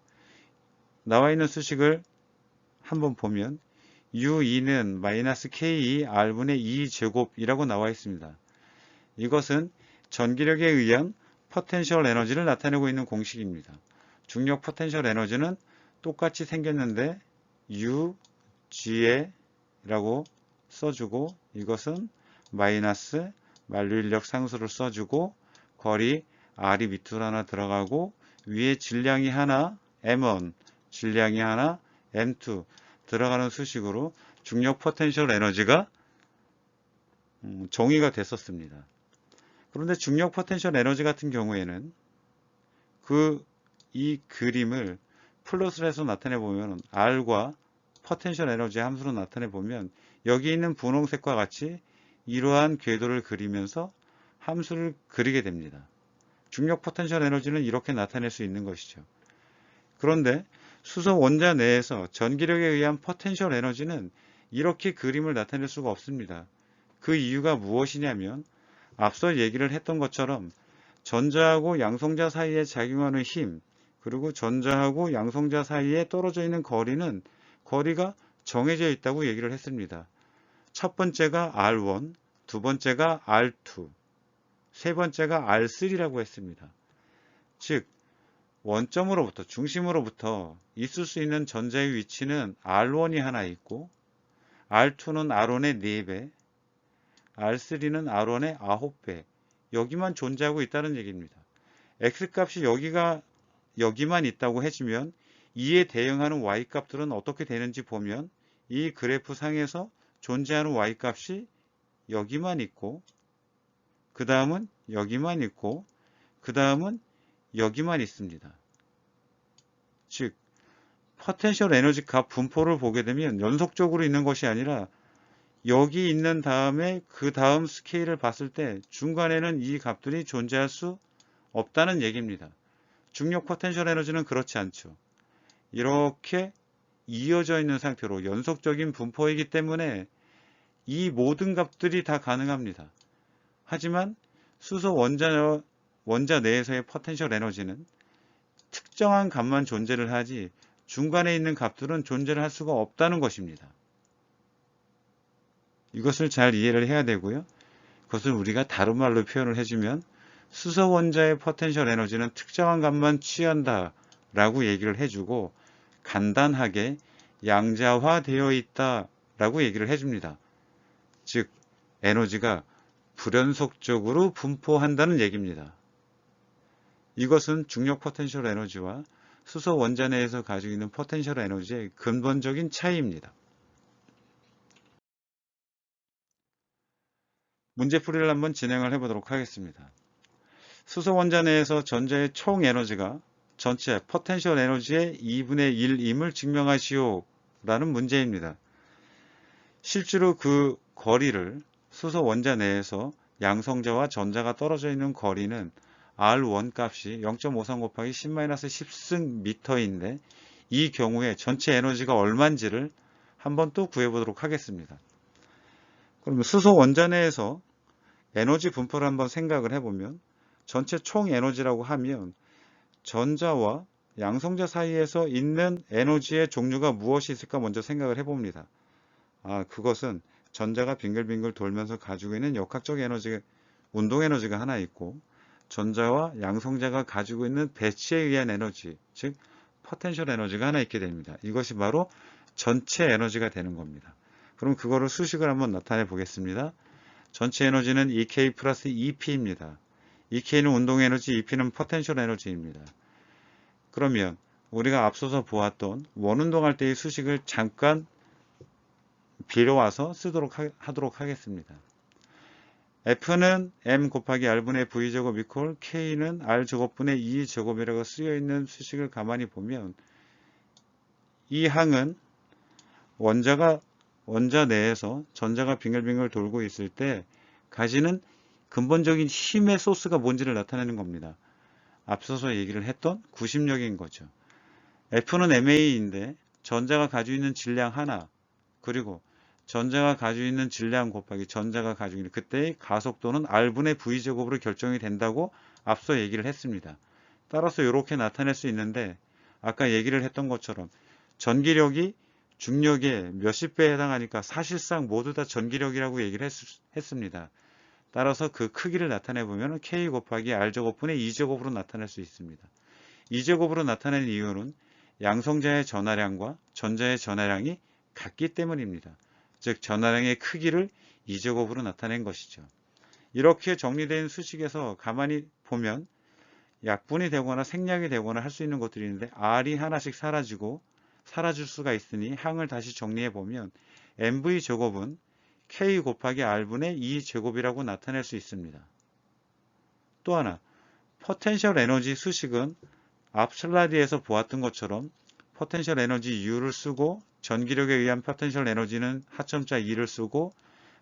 나와 있는 수식을 한번 보면 U2는 마이너스 K R분의 2제곱이라고 나와 있습니다. 이것은 전기력에 의한 포텐셜 에너지를 나타내고 있는 공식입니다. 중력 포텐셜 에너지는 똑같이 생겼는데 UG에 라고 써주고 이것은 마이너스 만류인력 상수를 써주고 거리 R이 밑으로 하나 들어가고 위에 질량이 하나 M1, 질량이 하나 M2 들어가는 수식으로 중력 포텐셜 에너지가 정의가 됐었습니다. 그런데 중력 포텐셜 에너지 같은 경우에는 이 그림을 플롯을 해서 나타내 보면 R과 포텐셜 에너지 함수로 나타내 보면 여기 있는 분홍색과 같이 이러한 궤도를 그리면서 함수를 그리게 됩니다. 중력 포텐셜 에너지는 이렇게 나타낼 수 있는 것이죠. 그런데 수소 원자 내에서 전기력에 의한 포텐셜 에너지는 이렇게 그림을 나타낼 수가 없습니다. 그 이유가 무엇이냐면 앞서 얘기를 했던 것처럼 전자하고 양성자 사이에 작용하는 힘 그리고 전자하고 양성자 사이에 떨어져 있는 거리가 정해져 있다고 얘기를 했습니다. 첫 번째가 R1, 두 번째가 R2, 세 번째가 R3라고 했습니다. 즉 원점으로부터 중심으로부터 있을 수 있는 전자의 위치는 R1이 하나 있고 R2는 R1의 4배, R3는 R1의 9배 여기만 존재하고 있다는 얘기입니다. X값이 여기만 있다고 해주면 이에 대응하는 Y값들은 어떻게 되는지 보면 이 그래프 상에서 존재하는 Y값이 여기만 있고 그 다음은 여기만 있고 그 다음은 여기만 있습니다. 즉 포텐셜 에너지 값 분포를 보게 되면 연속적으로 있는 것이 아니라 여기 있는 다음에 그 다음 스케일을 봤을 때 중간에는 이 값들이 존재할 수 없다는 얘기입니다. 중력 포텐셜 에너지는 그렇지 않죠. 이렇게 이어져 있는 상태로 연속적인 분포이기 때문에 이 모든 값들이 다 가능합니다. 하지만 수소 원자 내에서의 포텐셜 에너지는 특정한 값만 존재를 하지 중간에 있는 값들은 존재를 할 수가 없다는 것입니다. 이것을 잘 이해를 해야 되고요. 그것을 우리가 다른 말로 표현을 해주면 수소 원자의 포텐셜 에너지는 특정한 값만 취한다 라고 얘기를 해주고 간단하게 양자화되어 있다 라고 얘기를 해줍니다. 즉 에너지가 불연속적으로 분포한다는 얘기입니다. 이것은 중력 포텐셜 에너지와 수소 원자 내에서 가지고 있는 포텐셜 에너지의 근본적인 차이입니다. 문제풀이를 한번 진행을 해보도록 하겠습니다. 수소 원자 내에서 전자의 총 에너지가 전체 포텐셜 에너지의 2분의 1임을 증명하시오 라는 문제입니다. 실제로 그 거리를 수소 원자 내에서 양성자와 전자가 떨어져 있는 거리는 R1 값이 0.53 곱하기 10-10승 미터인데 이 경우에 전체 에너지가 얼마인지를 한번 또 구해보도록 하겠습니다. 그럼 수소 원자 내에서 에너지 분포를 한번 생각을 해보면 전체 총 에너지라고 하면 전자와 양성자 사이에서 있는 에너지의 종류가 무엇이 있을까 먼저 생각을 해봅니다. 그것은 전자가 빙글빙글 돌면서 가지고 있는 역학적 에너지, 운동 에너지가 하나 있고, 전자와 양성자가 가지고 있는 배치에 의한 에너지, 즉 포텐셜 에너지가 하나 있게 됩니다. 이것이 바로 전체 에너지가 되는 겁니다. 그럼 그거를 수식을 한번 나타내 보겠습니다. 전체 에너지는 EK 플러스 EP입니다. EK는 운동 에너지, EP는 포텐셜 에너지입니다. 그러면 우리가 앞서서 보았던 원운동할 때의 수식을 잠깐 빌어와서 쓰도록 하도록 하겠습니다. F는 M 곱하기 R분의 V제곱 이퀄 K는 R제곱분의 2제곱이라고 쓰여있는 수식을 가만히 보면 이 항은 원자 내에서 전자가 빙글빙글 돌고 있을 때 가지는 근본적인 힘의 소스가 뭔지를 나타내는 겁니다. 앞서서 얘기를 했던 구심력인 거죠. F는 MA인데 전자가 가지고 있는 질량 하나, 그리고 전자가 가지고 있는 질량 곱하기 전자가 가지고 있는 그때의 가속도는 R분의 V제곱으로 결정이 된다고 앞서 얘기를 했습니다. 따라서 이렇게 나타낼 수 있는데 아까 얘기를 했던 것처럼 전기력이 중력의 몇십 배에 해당하니까 사실상 모두 다 전기력이라고 얘기를 했습니다. 따라서 그 크기를 나타내 보면 K 곱하기 R제곱분의 2제곱으로 나타낼 수 있습니다. 2제곱으로 나타낸 이유는 양성자의 전하량과 전자의 전하량이 같기 때문입니다. 즉 전하량의 크기를 2제곱으로 나타낸 것이죠. 이렇게 정리된 수식에서 가만히 보면 약분이 되거나 생략이 되거나 할 수 있는 것들이 있는데 R이 하나씩 사라질 수가 있으니 항을 다시 정리해 보면 MV제곱은 K 곱하기 R분의 2제곱이라고 나타낼 수 있습니다. 또 하나, 포텐셜 에너지 수식은 앞 슬라이드에서 보았던 것처럼 포텐셜 에너지 U를 쓰고 전기력에 의한 포텐셜 에너지는 하점자 2를 쓰고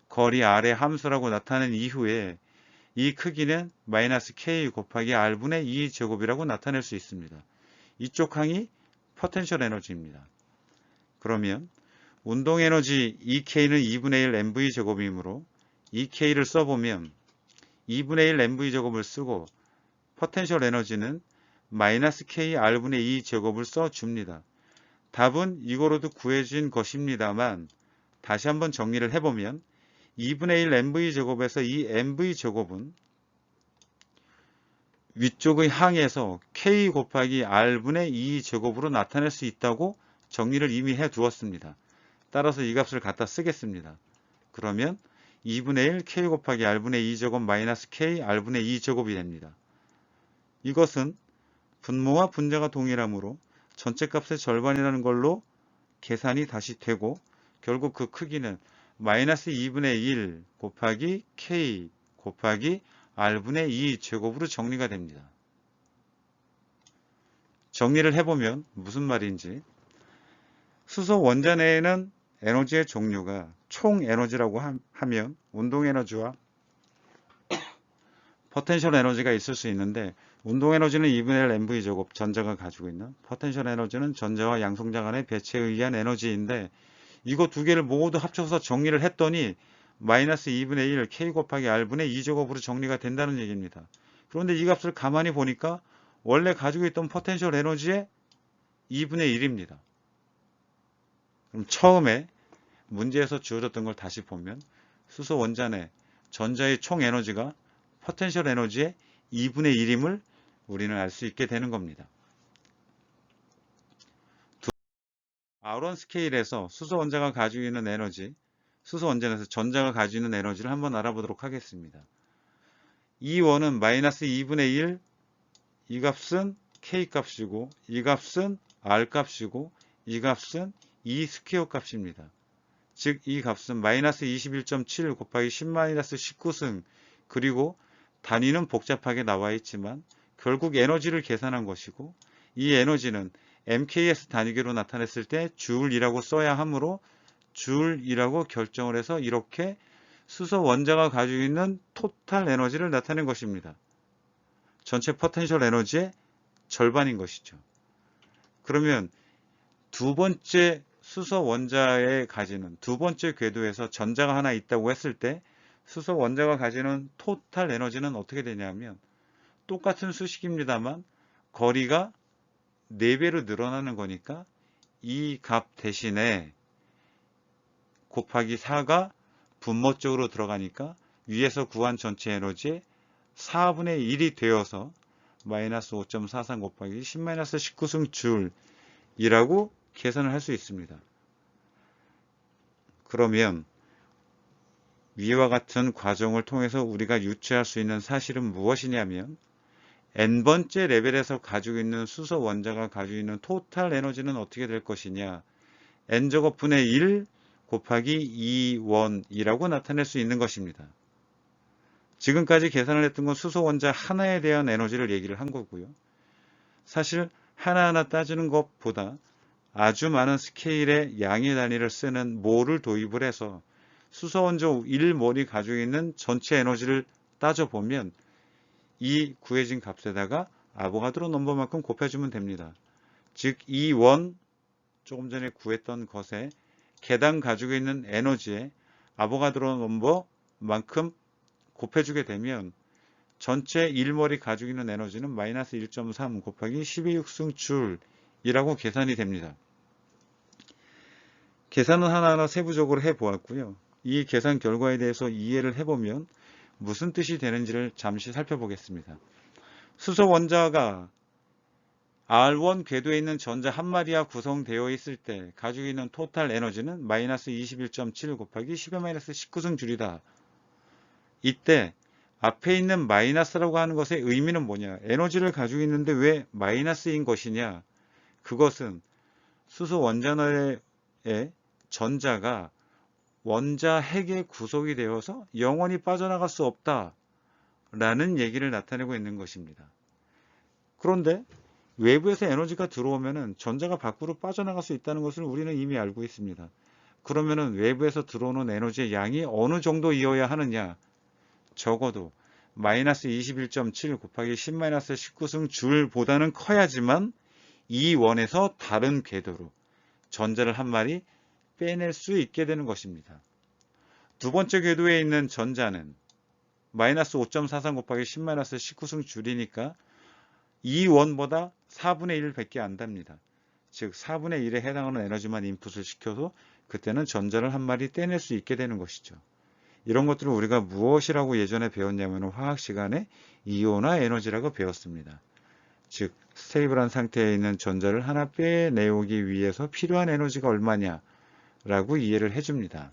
거리 R의 함수라고 나타낸 이후에 이 크기는 마이너스 K 곱하기 R분의 2제곱이라고 나타낼 수 있습니다. 이쪽 항이 포텐셜 에너지입니다. 그러면 운동 에너지 EK는 2분의 1 MV제곱이므로 EK를 써보면 2분의 1 MV제곱을 쓰고 포텐셜 에너지는 마이너스 K R분의 2제곱을 써줍니다. 답은 이거로도 구해진 것입니다만 다시 한번 정리를 해보면 2분의 1 MV제곱에서 이 MV제곱은 위쪽의 항에서 K 곱하기 R분의 2제곱으로 나타낼 수 있다고 정리를 이미 해 두었습니다. 따라서 이 값을 갖다 쓰겠습니다. 그러면 2분의 1 K 곱하기 R분의 2제곱 마이너스 K R분의 2제곱이 됩니다. 이것은 분모와 분자가 동일하므로 전체 값의 절반이라는 걸로 계산이 다시 되고 결국 그 크기는 마이너스 2분의 1 곱하기 K 곱하기 R분의 2제곱으로 정리가 됩니다. 정리를 해보면 무슨 말인지 수소 원자 내에는 에너지의 종류가 총 에너지라고 하면 운동 에너지와 포텐셜 에너지가 있을 수 있는데 운동 에너지는 2분의 1 MV제곱 전자가 가지고 있는 포텐셜 에너지는 전자와 양성자 간의 배치에 의한 에너지인데 이거 두 개를 모두 합쳐서 정리를 했더니 마이너스 2분의 1 K 곱하기 R분의 2제곱으로 정리가 된다는 얘기입니다. 그런데 이 값을 가만히 보니까 원래 가지고 있던 포텐셜 에너지의 2분의 1입니다. 그럼 처음에 문제에서 주어졌던 걸 다시 보면 수소 원자 내 전자의 총 에너지가 포텐셜 에너지의 2분의 1임을 우리는 알 수 있게 되는 겁니다. 아론 스케일에서 수소 원자가 가지고 있는 에너지, 수소 원자에서 전자가 가지고 있는 에너지를 한번 알아보도록 하겠습니다. 이 원은 마이너스 2분의 1, 이 값은 K 값이고, 이 값은 R 값이고, 이 값은 E 스퀘어 값입니다. 즉, 이 값은 마이너스 21.7 곱하기 10 마이너스 19승, 그리고 단위는 복잡하게 나와 있지만, 결국 에너지를 계산한 것이고, 이 에너지는 MKS 단위계로 나타냈을 때 줄이라고 써야 하므로 줄이라고 결정을 해서 이렇게 수소 원자가 가지고 있는 토탈 에너지를 나타낸 것입니다. 전체 포텐셜 에너지의 절반인 것이죠. 그러면 두 번째 수소 원자에 가지는 두 번째 궤도에서 전자가 하나 있다고 했을 때 수소 원자가 가지는 토탈 에너지는 어떻게 되냐면 똑같은 수식입니다만 거리가 4배로 늘어나는 거니까 이 값 대신에 곱하기 4가 분모 쪽으로 들어가니까 위에서 구한 전체 에너지의 4분의 1이 되어서 마이너스 5.43 곱하기 10-19승 줄이라고 계산을 할 수 있습니다. 그러면 위와 같은 과정을 통해서 우리가 유추할 수 있는 사실은 무엇이냐면 n번째 레벨에서 가지고 있는 수소 원자가 가지고 있는 토탈 에너지는 어떻게 될 것이냐, n제곱 분의 1 곱하기 2원이라고 나타낼 수 있는 것입니다. 지금까지 계산을 했던 건 수소 원자 하나에 대한 에너지를 얘기를 한 거고요. 사실 하나하나 따지는 것보다 아주 많은 스케일의 양의 단위를 쓰는 몰을 도입을 해서 수소 원자 1몰이 가지고 있는 전체 에너지를 따져보면 이 구해진 값에다가 아보가드로 넘버만큼 곱해주면 됩니다. 즉, 이 원, 조금 전에 구했던 것에 개당 가지고 있는 에너지에 아보가드로 넘버만큼 곱해주게 되면 전체 1몰이 가지고 있는 에너지는 마이너스 1.3 곱하기 12육승 줄이라고 계산이 됩니다. 계산은 하나하나 세부적으로 해보았고요. 이 계산 결과에 대해서 이해를 해보면 무슨 뜻이 되는지를 잠시 살펴보겠습니다. 수소 원자가 R1 궤도에 있는 전자 한 마리와 구성되어 있을 때 가지고 있는 토탈 에너지는 마이너스 21.7 곱하기 10-19승 줄이다. 이때 앞에 있는 마이너스라고 하는 것의 의미는 뭐냐? 에너지를 가지고 있는데 왜 마이너스인 것이냐? 그것은 수소 원자의 전자가 원자 핵에 구속이 되어서 영원히 빠져나갈 수 없다라는 얘기를 나타내고 있는 것입니다. 그런데 외부에서 에너지가 들어오면은 전자가 밖으로 빠져나갈 수 있다는 것을 우리는 이미 알고 있습니다. 그러면은 외부에서 들어오는 에너지의 양이 어느 정도이어야 하느냐? 적어도 마이너스 21.7 곱하기 10-19승 줄보다는 커야지만 이 원에서 다른 궤도로 전자를 한 마리 빼낼 수 있게 되는 것입니다. 두 번째 궤도에 있는 전자는 마이너스 5.43 곱하기 10-19승 줄이니까 이 원보다 4분의 1 밖에 안 답니다. 즉 4분의 1에 해당하는 에너지만 인풋을 시켜서 그때는 전자를 한 마리 떼낼 수 있게 되는 것이죠. 이런 것들을 우리가 무엇이라고 예전에 배웠냐면 화학 시간에 이온화 에너지라고 배웠습니다. 즉 스테이블한 상태에 있는 전자를 하나 빼내오기 위해서 필요한 에너지가 얼마냐 라고 이해를 해줍니다.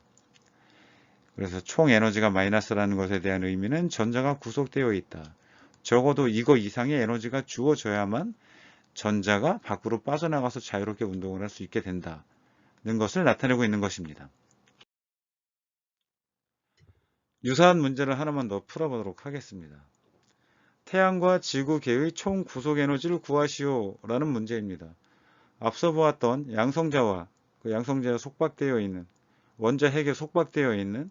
그래서 총 에너지가 마이너스라는 것에 대한 의미는 전자가 구속되어 있다. 적어도 이거 이상의 에너지가 주어져야만 전자가 밖으로 빠져나가서 자유롭게 운동을 할 수 있게 된다는 것을 나타내고 있는 것입니다. 유사한 문제를 하나만 더 풀어보도록 하겠습니다. 태양과 지구계의 총 구속 에너지를 구하시오 라는 문제입니다. 앞서 보았던 양성자와 그 양성자에 속박되어 있는 원자 핵에 속박되어 있는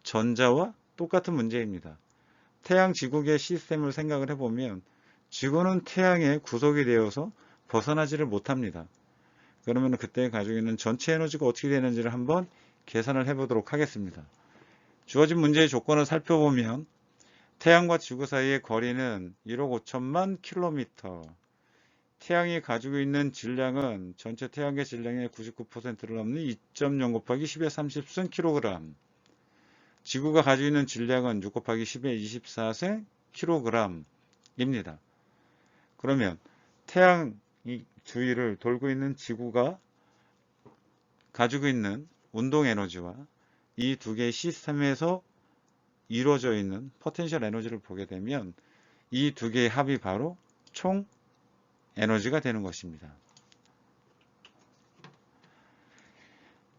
전자와 똑같은 문제입니다. 태양 지구계 시스템을 생각을 해보면 지구는 태양에 구속이 되어서 벗어나지를 못합니다. 그러면 그때 가지고 있는 전체 에너지가 어떻게 되는지를 한번 계산을 해보도록 하겠습니다. 주어진 문제의 조건을 살펴보면 태양과 지구 사이의 거리는 1억 5천만 킬로미터, 태양이 가지고 있는 질량은 전체 태양계 질량의 99%를 넘는 2.0 곱하기 10의 30승 킬로그램, 지구가 가지고 있는 질량은 6 곱하기 10의 24세 킬로그램입니다. 그러면 태양 주위를 돌고 있는 지구가 가지고 있는 운동 에너지와 이 두 개의 시스템에서 이루어져 있는 포텐셜 에너지를 보게 되면 이 두 개의 합이 바로 총 에너지가 되는 것입니다.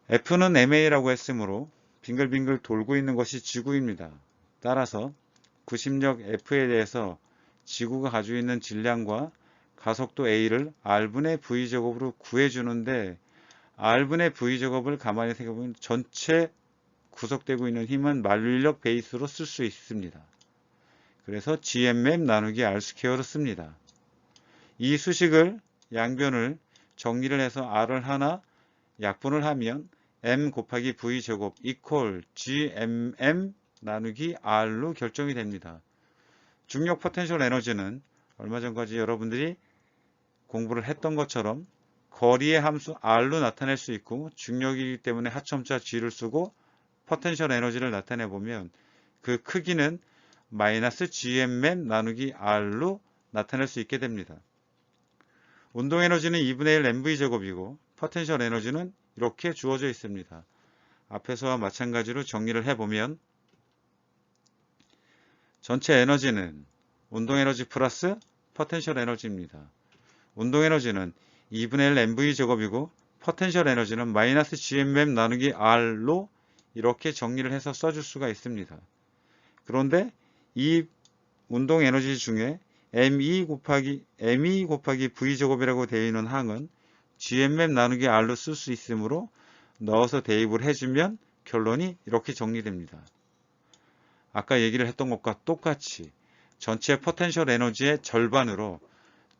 F는 ma라고 했으므로 빙글빙글 돌고 있는 것이 지구입니다. 따라서 구심력 F에 대해서 지구가 가지고 있는 질량과 가속도 A를 R분의 V제곱으로 구해주는데 R분의 V제곱을 가만히 생각해보면 전체 구속되고 있는 힘은 만류인력 베이스로 쓸 수 있습니다. 그래서 GMM 나누기 R2를 씁니다. 이 수식을 양변을 정리를 해서 R을 하나 약분을 하면 M 곱하기 V제곱 이퀄 GMM 나누기 R로 결정이 됩니다. 중력 포텐셜 에너지는 얼마 전까지 여러분들이 공부를 했던 것처럼 거리의 함수 R로 나타낼 수 있고 중력이기 때문에 하첨자 G를 쓰고 포텐셜 에너지를 나타내 보면 그 크기는 마이너스 GMM 나누기 R로 나타낼 수 있게 됩니다. 운동 에너지는 2분의 1 mv 제곱이고 포텐셜 에너지는 이렇게 주어져 있습니다. 앞에서와 마찬가지로 정리를 해보면 전체 에너지는 운동 에너지 플러스 포텐셜 에너지입니다. 운동 에너지는 2분의 1 mv 제곱이고 포텐셜 에너지는 마이너스 GMM 나누기 R로 이렇게 정리를 해서 써줄 수가 있습니다. 그런데 이 운동 에너지 중에 me 곱하기 v 제곱이라고 되어 있는 항은 GMM 나누기 R로 쓸 수 있으므로 넣어서 대입을 해주면 결론이 이렇게 정리됩니다. 아까 얘기를 했던 것과 똑같이 전체 포텐셜 에너지의 절반으로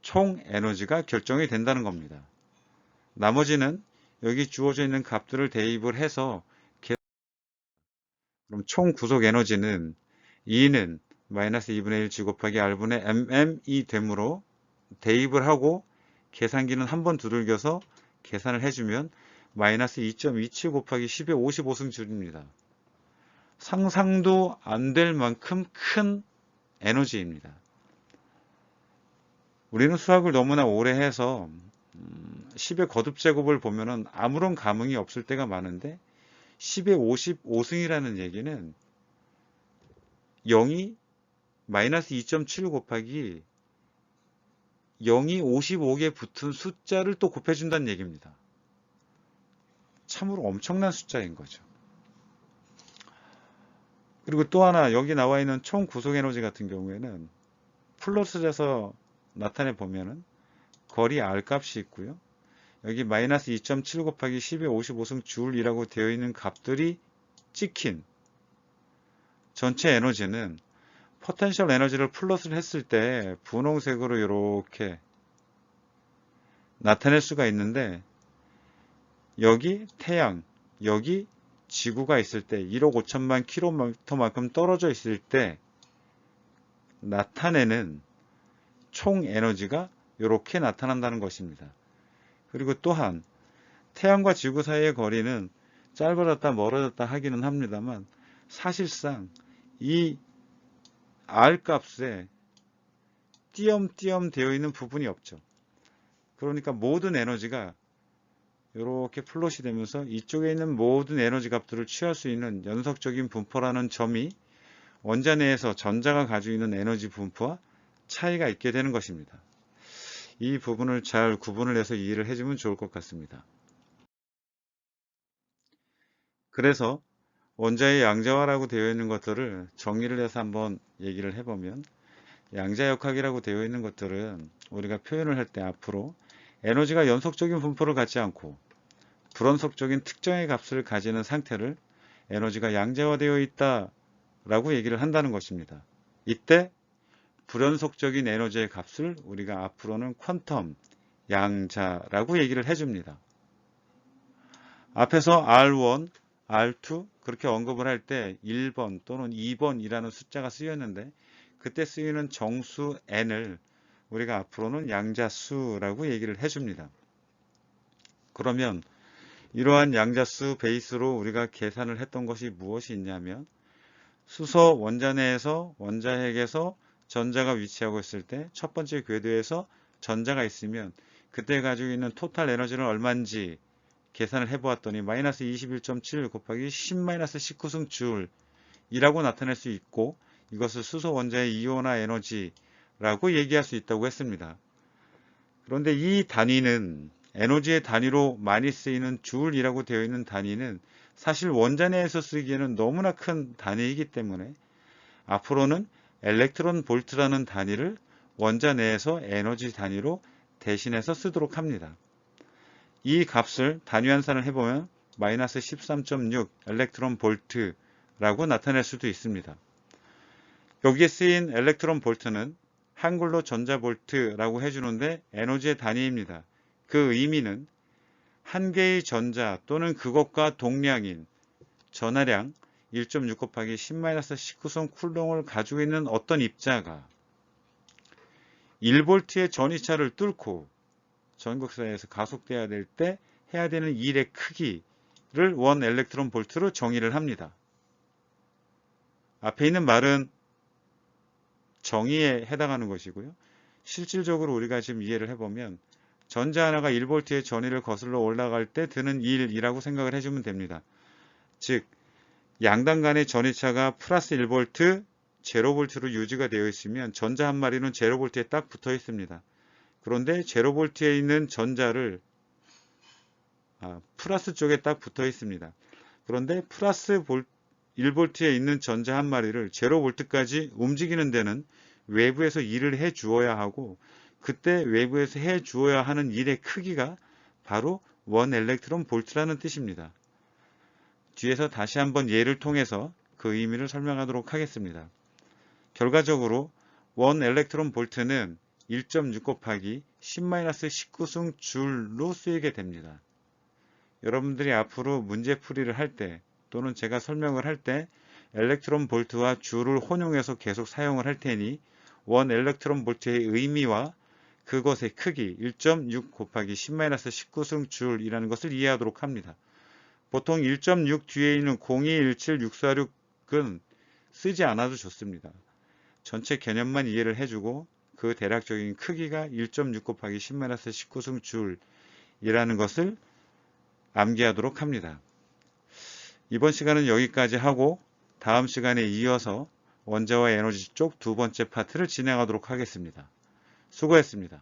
총 에너지가 결정이 된다는 겁니다. 나머지는 여기 주어져 있는 값들을 대입을 해서 그럼 총 구속 에너지는 E는 마이너스 2분의 1 G 곱하기 R분의 mm이 되므로 대입을 하고 계산기는 한번 두들겨서 계산을 해주면 마이너스 2.27 곱하기 10의 55승 줄입니다. 상상도 안 될 만큼 큰 에너지입니다. 우리는 수학을 너무나 오래 해서 10의 거듭제곱을 보면은 아무런 감흥이 없을 때가 많은데 10의 55승이라는 얘기는 0이 마이너스 2.7 곱하기 0이 55개 붙은 숫자를 또 곱해준다는 얘기입니다. 참으로 엄청난 숫자인 거죠. 그리고 또 하나 여기 나와 있는 총 구속 에너지 같은 경우에는 플러스에서 나타내 보면은 거리 R 값이 있고요. 여기 마이너스 2.7 곱하기 10의 55승 줄이라고 되어 있는 값들이 찍힌 전체 에너지는 포텐셜 에너지를 플러스를 했을 때 분홍색으로 이렇게 나타낼 수가 있는데 여기 태양, 여기 지구가 있을 때 1억 5천만 킬로미터만큼 떨어져 있을 때 나타내는 총 에너지가 이렇게 나타난다는 것입니다. 그리고 또한 태양과 지구 사이의 거리는 짧아졌다 멀어졌다 하기는 합니다만 사실상 이 R 값에 띄엄띄엄 되어 있는 부분이 없죠. 그러니까 모든 에너지가 이렇게 플롯이 되면서 이쪽에 있는 모든 에너지 값들을 취할 수 있는 연속적인 분포라는 점이 원자 내에서 전자가 가지고 있는 에너지 분포와 차이가 있게 되는 것입니다. 이 부분을 잘 구분을 해서 이해를 해주면 좋을 것 같습니다. 그래서 원자의 양자화라고 되어 있는 것들을 정리를 해서 한번 얘기를 해보면 양자역학이라고 되어 있는 것들은 우리가 표현을 할 때 앞으로 에너지가 연속적인 분포를 갖지 않고 불연속적인 특정의 값을 가지는 상태를 에너지가 양자화되어 있다 라고 얘기를 한다는 것입니다. 이때 불연속적인 에너지의 값을 우리가 앞으로는 퀀텀 양자라고 얘기를 해줍니다. 앞에서 R1, R2 그렇게 언급을 할 때 1번 또는 2번이라는 숫자가 쓰였는데 그때 쓰이는 정수 n을 우리가 앞으로는 양자수라고 얘기를 해줍니다. 그러면 이러한 양자수 베이스로 우리가 계산을 했던 것이 무엇이 있냐면 수소 원자 내에서 원자핵에서 전자가 위치하고 있을 때 첫 번째 궤도에서 전자가 있으면 그때 가지고 있는 토탈 에너지는 얼마인지 계산을 해보았더니 마이너스 21.7 곱하기 10-19승 줄이라고 나타낼 수 있고 이것을 수소 원자의 이온화 에너지라고 얘기할 수 있다고 했습니다. 그런데 이 단위는 에너지의 단위로 많이 쓰이는 줄이라고 되어 있는 단위는 사실 원자 내에서 쓰기에는 너무나 큰 단위이기 때문에 앞으로는 엘렉트론 볼트라는 단위를 원자 내에서 에너지 단위로 대신해서 쓰도록 합니다. 이 값을 단위 환산을 해보면 마이너스 13.6 엘렉트론 볼트라고 나타낼 수도 있습니다. 여기에 쓰인 엘렉트론 볼트는 한글로 전자볼트라고 해주는데 에너지의 단위입니다. 그 의미는 한 개의 전자 또는 그것과 동량인 전하량 1.6 곱하기 10-19성 쿨롱을 가지고 있는 어떤 입자가 1볼트의 전위차를 뚫고 전극선에서 가속돼야 될 때 해야 되는 일의 크기를 1 엘렉트론 볼트로 정의를 합니다. 앞에 있는 말은 정의에 해당하는 것이고요. 실질적으로 우리가 지금 이해를 해보면 전자 하나가 1V의 전위를 거슬러 올라갈 때 드는 일이라고 생각을 해주면 됩니다. 즉 양단 간의 전위차가 플러스 1V, 0V로 유지가 되어 있으면 전자 한 마리는 0V에 딱 붙어 있습니다. 그런데 0V에 있는 전자를 플러스 쪽에 딱 붙어 있습니다. 그런데 플러스 1V에 있는 전자 한 마리를 0V까지 움직이는 데는 외부에서 일을 해 주어야 하고, 그때 외부에서 해 주어야 하는 일의 크기가 바로 1 엘렉트론 볼트라는 뜻입니다. 뒤에서 다시 한번 예를 통해서 그 의미를 설명하도록 하겠습니다. 결과적으로 1 엘렉트론 볼트는 1.6 곱하기 10-19승 줄로 쓰이게 됩니다. 여러분들이 앞으로 문제풀이를 할 때 또는 제가 설명을 할 때 엘렉트론 볼트와 줄을 혼용해서 계속 사용을 할 테니 1 엘렉트론 볼트의 의미와 그것의 크기 1.6 곱하기 10-19승 줄이라는 것을 이해하도록 합니다. 보통 1.6 뒤에 있는 0217646은 쓰지 않아도 좋습니다. 전체 개념만 이해를 해주고 그 대략적인 크기가 1.6 곱하기 10-19승 줄이라는 것을 암기하도록 합니다. 이번 시간은 여기까지 하고 다음 시간에 이어서 원자와 에너지 쪽 두 번째 파트를 진행하도록 하겠습니다. 수고했습니다.